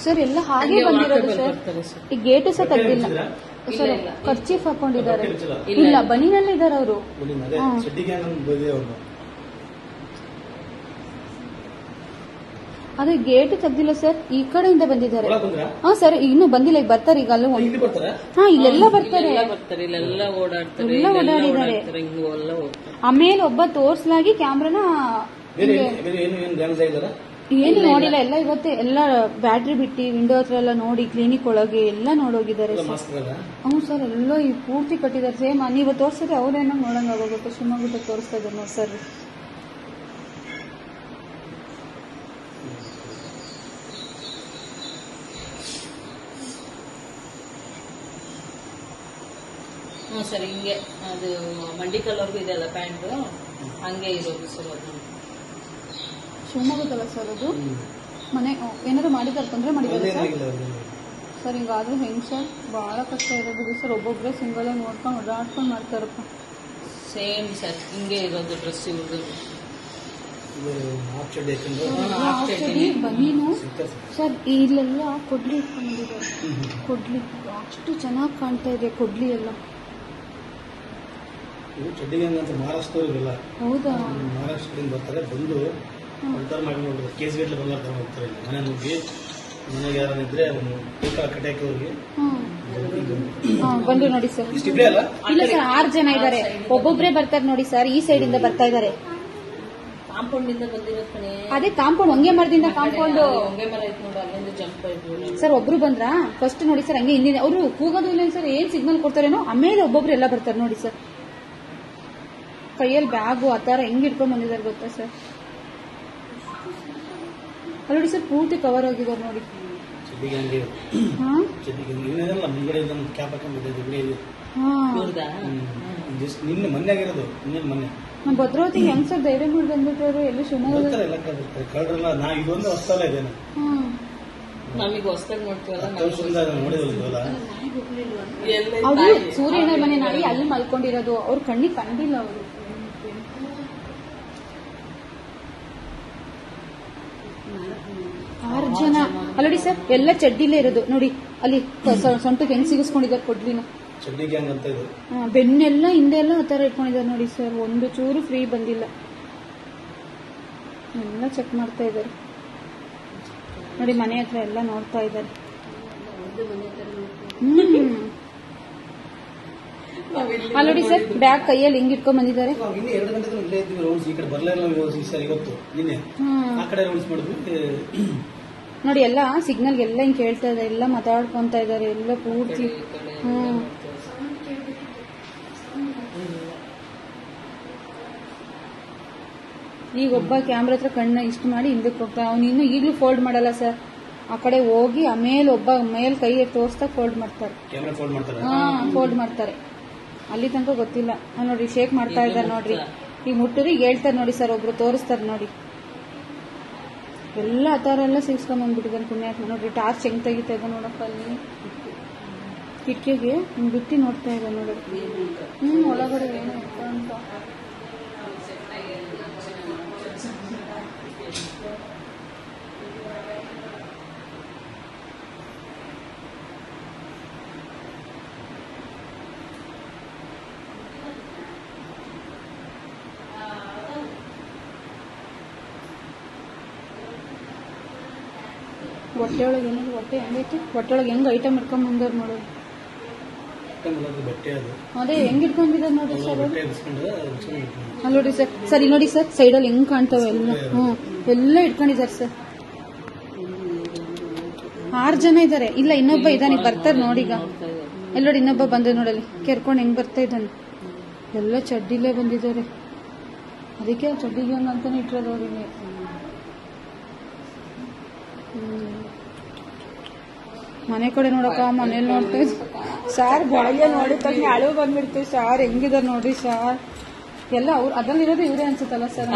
Sir ಎಲ್ಲ ಹಾಗೆ ಬಂದಿರೋದು ಸರ್. ಈ ಗೇಟು ಸಹ ತೆಗ್ದಿಲ್ಲ ಸರ್. ಕರ್ಚೀಫ್ ಹಾಕೊಂಡಿದ್ದಾರೆ. ಇಲ್ಲ ಬನಿನಲ್ಲಿ ಇದ್ದಾರೆ ಅವರು. ಅದೇ ಗೇಟ್ ತೆಗ್ದಿಲ್ಲ ಸರ್. ಈ ಕಡೆಯಿಂದ ಬಂದಿದ್ದಾರೆ. ಹಾ ಸರ್ ಇನ್ನು ಬಂದಿಲ್ಲ. ಈಗ ಬರ್ತಾರೆ. ಈಗ ಅಲ್ಲೂ ಹಾ ಇಲ್ಲೆಲ್ಲ ಬರ್ತಾರೆ. ಎಲ್ಲ ಓಡಾಡಿದ್ದಾರೆ. ಆಮೇಲೆ ಒಬ್ಬ ತೋರ್ಸಲಾಗಿ ಕ್ಯಾಮ್ರಾನ ಏನು ನೋಡಿಲ್ಲ. ಎಲ್ಲ ಇವತ್ತೇ ಎಲ್ಲ ಬ್ಯಾಟ್ರಿ ಬಿಟ್ಟು ವಿಂಡೋ ಹತ್ರ ಎಲ್ಲ ನೋಡಿ ಕ್ಲಿನಿಕ್ ಒಳಗೆ ಎಲ್ಲ ನೋಡೋಗಿದ್ದಾರೆ. ಹ್ಞೂ ಸರ್ ಎಲ್ಲ ಈ ಪೂರ್ತಿ ಕಟ್ಟಿದ್ದಾರೆ. ಸೇಮ್ ನೀವು ತೋರಿಸಿದ್ರೆ ಅವ್ರೇನೋ ನೋಡಂಗ ಆಗೋಗುತ್ತೆ. ಶಿವಮೊಗ್ಗಕ್ಕೆ ತೋರಿಸ್ತಾ ಇದ್ದಾರೆ ನೋಡಿ ಸರ್. ಹ್ಞೂ ಸರ್ ಹಿಂಗೆ ಅದು ಮಂಡಿಕಲ್ವರೆಗೂ ಇದೆಲ್ಲ ಪ್ಯಾಂಟು ಹಂಗೆ ಇರೋದು ಸರ್. ಅದು ಶಿವಮೊಗ್ಗದಲ್ಲ ಸರ್ ಅದು. ಮನೆ ಏನಾದ್ರು ಮಾಡಿದಾರೆ ತೊಂದರೆ ಮಾಡಿದ್ದಾರೆ ಸರ್. ಹಿಂಗಾದ್ರೂ ಹೆಂಗ್ ಸರ್ ಬಹಳ ಕಷ್ಟ ಇರೋದು ಸರ್. ಒಬ್ಬೊಬ್ಬರೇ ಸಿಂಗಲ್ ಆಗಿ ನೋಡ್ಕೊಂಡು ಓಡಾಡ್ಕೊಂಡು ಮಾಡ್ತಾರಪ್ಪ. ಸೇಮ್ ಸರ್ ಹಿಂಗೆ ಇರೋದು ಡ್ರೆಸ್ ಇವ್ರದ್ದು. ಬನೀನು ಸರ್ ಇಲ್ಲೆಲ್ಲ ಕೊಡ್ಲಿ ಇಟ್ಕೊಂಡಿದ್ದಾರೆ. ಕೊಡ್ಲಿ ಅಷ್ಟು ಚೆನ್ನಾಗಿ ಕಾಣ್ತಾ ಇದೆ ಕೊಡ್ಲಿ ಎಲ್ಲ. ಮಹಾರಾಷ್ಟ್ರದವರಿಗೆಲ್ಲ ಹೌದಾ ಮಹಾರಾಷ್ಟ್ರದಿಂದ ಬರ್ತಾರೆ. ಬಂದು ಉದ್ದಾರ ಮಾಡಿ ನೋಡಿದ್ರೆ ಕೇಸ್ ಗೇಟ್ಲೆ ಬಂದಾಗ ಹೋಗ್ತಾರೆ. ಮನೆ ನುಗ್ಗಿ ಮನೆಗೆ ಯಾರನ್ನಿದ್ರೆ ಅವನು ಕಟ್ಟಾಕಿ ಅವ್ರಿಗೆ ಬಂದು ನೋಡಿ ಸರ್. ಇಲ್ಲ ಸರ್ 6 ಜನ ಇದ್ದಾರೆ. ಒಬ್ಬೊಬ್ರೆ ಬರ್ತಾರೆ ನೋಡಿ ಸರ್. ಈ ಸೈಡ್ ಇಂದ ಬರ್ತಾ ಇದ್ದಾರೆ. ಕಾಂಪೌಂಡ್ ಇಂದ ಬಂದಿರೋದು. ಅದೇ ಕಾಂಪೌಂಡ್ ಹೊಂಗೆ ಮರದಿಂದ ಕಾಂಪೌಂಡ್ ಹೊಂಗೆ ಮರ ಐತೆ ನೋಡಿ ಅಲ್ಲಿಂದ ಜಂಪ್ ಆಯ್ತು ಸರ್. ಒಬ್ರು ಬಂದ್ರ ಫಸ್ಟ್ ನೋಡಿ ಸರ್. ಹಂಗೆ ಹಿಂದಿನ ಅವರು ಕೂಗೋದು ಇಲ್ಲ ಸರ್. ಏನ್ ಸಿಗ್ನಲ್ ಕೊಡ್ತಾರೇನೋ. ಆಮೇಲೆ ಒಬ್ಬೊಬ್ರು ಎಲ್ಲ ಬರ್ತಾರೆ ನೋಡಿ ಸರ್. ಕೈಯಲ್ಲಿ ಬ್ಯಾಗು ಆ ಥರ ಹೆಂಗ್ ಇಟ್ಕೊಂಡ್ ಬಂದಿದ್ದಾರೆ ಗೊತ್ತಾ ಸರ್. ಅಲ್ಲಿ ನೋಡಿ ಸರ್ ಪೂರ್ತಿ ಕವರ್ ಆಗಿದ್ದಾರೆ ನೋಡಿ. ನಿನ್ನೆ ಮೊನ್ನೆ ಆಗಿರೋದು. ಮೊನ್ನೆ ನಮ್ಮ ಭದ್ರಾವತಿಗೆ ಹೆಂಗ್ ಸರ್ ಧೈರ್ಯ ಮಾಡಿ ಬಂದ್ಬಿಟ್ಟರು. ಎಲ್ಲ ಶಿವಮೊಗ್ಗ ಕಳ್ರಲ್ಲ. ನಾ ಇದೊಂದು ಹೊಸ್ತಲ್ಲ ಇದೇನೆ. ನಮಗೆ ಹೊಸದಾಗಿ ನೋಡಿದ್ವಲ್ಲ. ಅವರು ಸೂರ್ಯನ ಮನೆ ನಾಯಿ ಅಲ್ಲಿ ಮಲ್ಕೊಂಡಿರೋದು. ಅವ್ರ ಕಣ್ಣಿಗೆ ಕಂಡಿಲ್ಲ ಅವರು. 6 ಜನ ಅಲ್ಲಿ ನೋಡಿ ಸರ್. ಎಲ್ಲ ಚಡ್ಡಿಲೇ ಇರೋದು ನೋಡಿ. ಅಲ್ಲಿ ಸೊಂಟಕ್ಕೆ ಹೆಂಗ್ ಸಿಗಿಸ್ಕೊಂಡಿದ್ದಾರೆ ಕೊಡ್ಲಿನ. ಬೆನ್ನೆಲ್ಲ ಹಿಂದೆ ಎಲ್ಲ ಆ ತರ ಇಟ್ಕೊಂಡಿದ್ದಾರೆ ನೋಡಿ ಸರ್. ಒಂದು ಚೂರು ಫ್ರೀ ಬಂದಿಲ್ಲ. ಎಲ್ಲ ಚೆಕ್ ಮಾಡ್ತಾ ಇದ್ದಾರೆ ನೋಡಿ. ಮನೆ ಹತ್ರ ಎಲ್ಲ ನೋಡ್ತಾ ಇದ್ದಾರೆ. ಅಲ್ಲಿ ನೋಡಿ ಸರ್ ಬ್ಯಾಗ್ ಕೈಯಲ್ಲಿ ಹಿಂಗ್ ಇಟ್ಕೊಂಡ್ ಬಂದಿದ್ದಾರೆ. ನೋಡಿ ಎಲ್ಲ ಸಿಗ್ನಲ್ ಎಲ್ಲ ಹಿಂಗ್ ಕೇಳ್ತಾ ಇದ್ದಾರೆ. ಎಲ್ಲ ಮಾತಾಡ್ಕೊಂತ ಇದ್ದಾರೆ ಎಲ್ಲ ಪೂರ್ತಿ. ಈಗ ಒಬ್ಬ ಕ್ಯಾಮ್ರಾ ಹತ್ರ ಕಣ್ಣ ಇಷ್ಟು ಮಾಡಿ ಹಿಂದಕ್ಕೆ ಹೋಗ್ತಾ. ಅವ್ನು ಇನ್ನು ಈಗಲೂ ಫೋಲ್ಡ್ ಮಾಡಲ್ಲ ಸರ್. ಆ ಕಡೆ ಹೋಗಿ ಆಮೇಲೆ ಒಬ್ಬ ಮೇಲ್ ಕೈ ತೋರಿಸ್ತಾ ಫೋಲ್ಡ್ ಮಾಡ್ತಾರೆ. ಫೋಲ್ಡ್ ಮಾಡ್ತಾರೆ. ಅಲ್ಲಿ ತನಕ ಗೊತ್ತಿಲ್ಲ. ನೋಡ್ರಿ ಶೇಕ್ ಮಾಡ್ತಾ ಇದ್ದಾರೆ ನೋಡ್ರಿ. ಈಗ ಮುಟ್ಟರಿಗೆ ಹೇಳ್ತಾರೆ ನೋಡಿ ಸರ್. ಒಬ್ರು ತೋರಿಸ್ತಾರೆ ನೋಡಿ. ಎಲ್ಲ ಆ ಥರ ಎಲ್ಲ ಸಿಗಿಸ್ಕೊಂಡ್ ಬಂದ್ಬಿಟ್ಟಿದ್ದಾನೆ ಪುಣ್ಯಾತ್ಮ. ನೋಡ್ರಿ ಟಾರ್ಚ್ ಹೆಂಗ್ ತೆಗಿತಾ ಇದ್ದ ನೋಡಪ್ಪ. ಅಲ್ಲಿ ಕಿಟಕಿಗೆ ಹಿಂಗ್ ಬಿಟ್ಟು ನೋಡ್ತಾ ಇದ್ದ ನೋಡಿ. ಒಳಗಡೆ ಏನು ಅಂತ. ಹೊಟ್ಟೆ ಒಳಗೆ ಏನಾದ್ರು ಹೊಟ್ಟೆ ಹೆಂಗೈತಿ. ಹೊಟ್ಟೆ ಒಳಗೆ ಹೆಂಗ್ ಐಟಮ್ ಇಟ್ಕೊಂಡ್ ಬಂದಾರ ನೋಡೋದು. ಅದೇ ಹೆಂಗ್ ಇಟ್ಕೊಂಡಿದ್ದಾರೆ ನೋಡಿ ಸರ್. ಅಲ್ಲಿ ನೋಡಿ ಸರ್. ಸರಿ ನೋಡಿ ಸರ್ ಸೈಡಲ್ಲಿ ಹೆಂಗ್ ಕಾಣ್ತಾವೆ ಎಲ್ಲ. ಎಲ್ಲ ಇಟ್ಕೊಂಡಿದ್ದಾರೆ ಸರ್. 6 ಜನ ಇದ್ದಾರೆ. ಇಲ್ಲ ಇನ್ನೊಬ್ಬ ಇದ್ದಾನೆ ಬರ್ತಾರೆ ನೋಡಿ. ಈಗ ಎಲ್ಲ ನೋಡಿ ಇನ್ನೊಬ್ಬ ಬಂದ ನೋಡಲ್ಲಿ ಕೆರ್ಕೊಂಡು ಹೆಂಗ್ ಬರ್ತಾ ಇದ್ದಾನೆ. ಎಲ್ಲ ಚಡ್ಡಿಲೇ ಬಂದಿದ್ದಾರೆ. ಅದಕ್ಕೆ ಚಡ್ಡಿ ಗ್ಯಾಂಗ್ ಅಂತಾನೆ ಇಟ್ಟಿರೋದು ಅವ್ರಿಗೆ. ಮನೆ ಕಡೆ ನೋಡಕ್ಕ ಮನೇಲಿ ನೋಡ್ತೀವಿ ಸಾರ್. ಬೆಳಗ್ಗೆ ನೋಡಿದ ತಕ್ಷಣ ಅಳು ಬಂದ್ಬಿಡ್ತೀವಿ ಸಾರ್. ಹೆಂಗಿದಾರೆ ನೋಡ್ರಿ ಸಾರ್. ಎಲ್ಲ ಅವ್ರು ಅದ್ರಲ್ಲಿರೋದು ಇವರೇ ಅನ್ಸುತ್ತಲ್ಲ ಸರ್.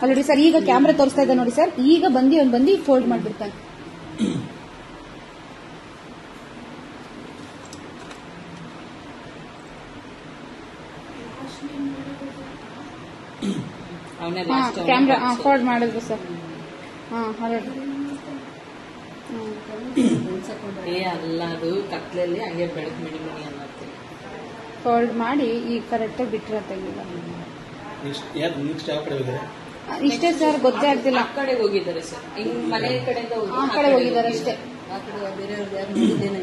ಅಲ್ಲಿ ನೋಡಿ ಸರ್. ಈಗ ಕ್ಯಾಮ್ರಾ ತೋರಿಸ್ತಾ ಇದ್ದ ನೋಡಿ ಸರ್. ಈಗ ಅವ್ನು ಬಂದು ಫೋಲ್ಡ್ ಮಾಡ್ಬಿಡ್ತಾನೆ. ಅವನೇ ಮೊನ್ನೆ ಹಾ ಲಾಸ್ಟ್ ಕ್ಯಾಮ್ರಾ ಫೋಲ್ಡ್ ಮಾಡಿದ್ರು ಸರ್. ಹಾ ಹರಡು. ಅಲ್ಲ ಅದು ಕತ್ಲಲ್ಲಿ ಹಂಗೆ ಬೆಳಕು ಮಿಡಿ ಮಿಡಿ ಅನ್ನತ್ತೆ. ಫೋಲ್ಡ್ ಮಾಡಿ ಈಗ ಕರೆಕ್ಟಾಗಿ ಬಿಟ್ಟರೆ ತೆಗಿಲ್ಲ. ನೆಕ್ಸ್ಟ್ ಯಾವ ಕಡೆ ಹೋಗಿದ್ದಾರೆ? ಇಷ್ಟೇ ಸರ್, ಗೊತ್ತೇ ಆಗ್ತಿಲ್ಲ. ಆ ಕಡೆ ಹೋಗಿದ್ದಾರೆ ಸರ್, ಹಿಂಗ್ ಮನೆ ಕಡೆಯಿಂದ ಆ ಕಡೆ ಹೋಗಿದ್ದಾರೆ ಅಷ್ಟೇ. ಆ ಕಡೆ ಬೇರೆಯವ್ರದ್ದು ಯಾರು ನೋಡಿದ್ದೇನೆ.